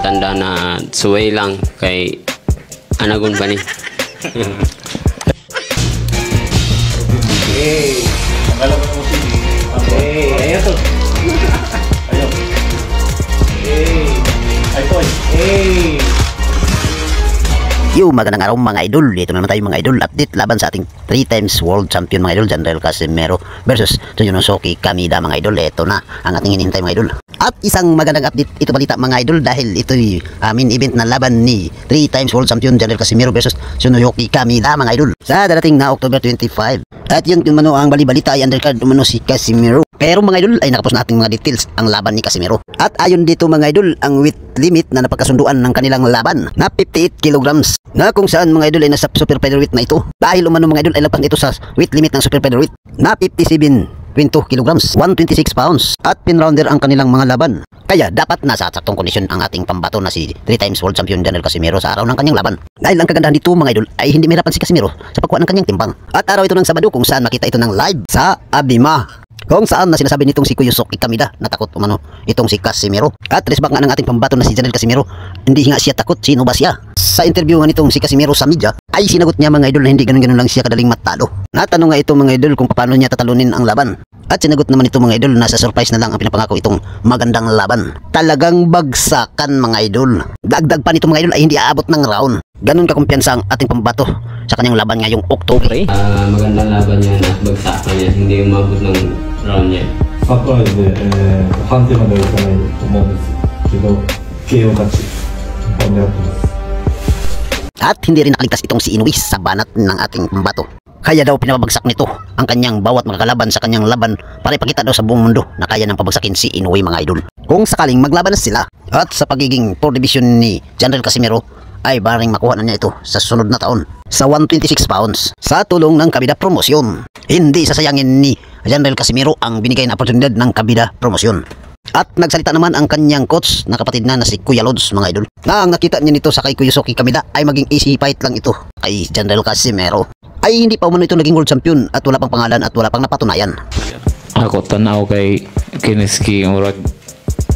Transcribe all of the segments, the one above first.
matanda na suway lang kay anagon ba ni. Hey, akala mo si ayan to. Ayun. Hey, iPhone. Hey. Yo, magandang araw mga idol. Dito naman tayo mga idol. Update laban sa ating 3 times world champion mga idol, Janrael Casimero versus Tsuyonosuke Kamida mga idol. Ito na ang ating hinihintay mga idol. At isang magandang update ito balita mga idol dahil ito'y main event na laban ni 3 times world champion Janrael Casimero versus Tsuyonosuke Kamida mga idol sa darating na October 25. At yun mano ang bali-balita ay undercard umano si Casimero. Pero mga idol ay nakapos na ating mga details ang laban ni Casimero. At ayon dito mga idol, ang weight limit na napagkasunduan ng kanilang laban na 58 kilograms na kung saan mga idol ay nasa super featherweight na ito. Dahil umano mga idol ay lapang ito sa weight limit ng super featherweight na 57.2 kilograms, 126 pounds. At pinrounder ang kanilang mga laban. Kaya dapat nasa saktong kondisyon ang ating pambato na si 3 times world champion Janrael Casimero sa araw ng kanyang laban. Dahil ang kagandahan dito mga idol ay hindi mahirapan si Casimero sa pagkuha ng kanyang timbang. At araw ito ng Sabado kung saan makita ito ng live sa Abima. Kung saan na sinasabi nitong si Tsuyonosuke Kamida na takot umano itong si Casimero. At resback nga ng ating pambato na si Janrael Casimero, hindi nga siya takot, sino ba siya? Sa interview nga nitong si Casimero sa media, ay sinagot niya mga idol na hindi ganun-ganun lang siya kadaling matalo. Natanong nga ito mga idol kung paano niya tatalunin ang laban. At sinagot naman ito mga idol na sa surprise na lang ang pinapangako itong magandang laban. Talagang bagsakan mga idol. Dagdag pa nito mga idol ay hindi aabot ng round. Ganun kakumpiyansa ang ating pambato sa kanyang laban ngayong October. Magandang laban niya na bagsakan niya, hindi umabot ng round niya. サプライズで、判定まではいかないと思うんですけど、KO勝ちを狙ってます。 At hindi rin nakaligtas itong si Inoue sa banat ng ating pambato. Kaya daw pinabagsak nito ang kanyang bawat magkakalaban sa kanyang laban para ipakita daw sa buong mundo na kaya nang pabagsakin si Inoue mga idol. Kung sakaling maglaban na sila at sa pagiging 4 division ni Janrael Casimero ay baring makuha na niya ito sa sunod na taon sa 126 pounds sa tulong ng Kabida Promosyon. Hindi sasayangin ni Janrael Casimero ang binigay na oportunidad ng Kabida Promosyon. At nagsalita naman ang kanyang coach na kapatid na si Kuya Lods mga idol na ang nakita niya nito sa kay Tsuyonosuke Kamida ay maging easy fight lang ito kay Janrael Casimero. Ay hindi pa umano ito naging world champion at wala pang pangalan at wala pang napatunayan. Ako tanaw kay Kiniski murag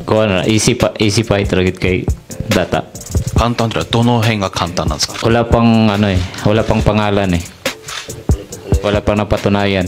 ko na easy fight ragit kay data. 簡単ってどの辺が簡単なんですか？ Wala pang ano wala pang pangalan wala pang napatunayan.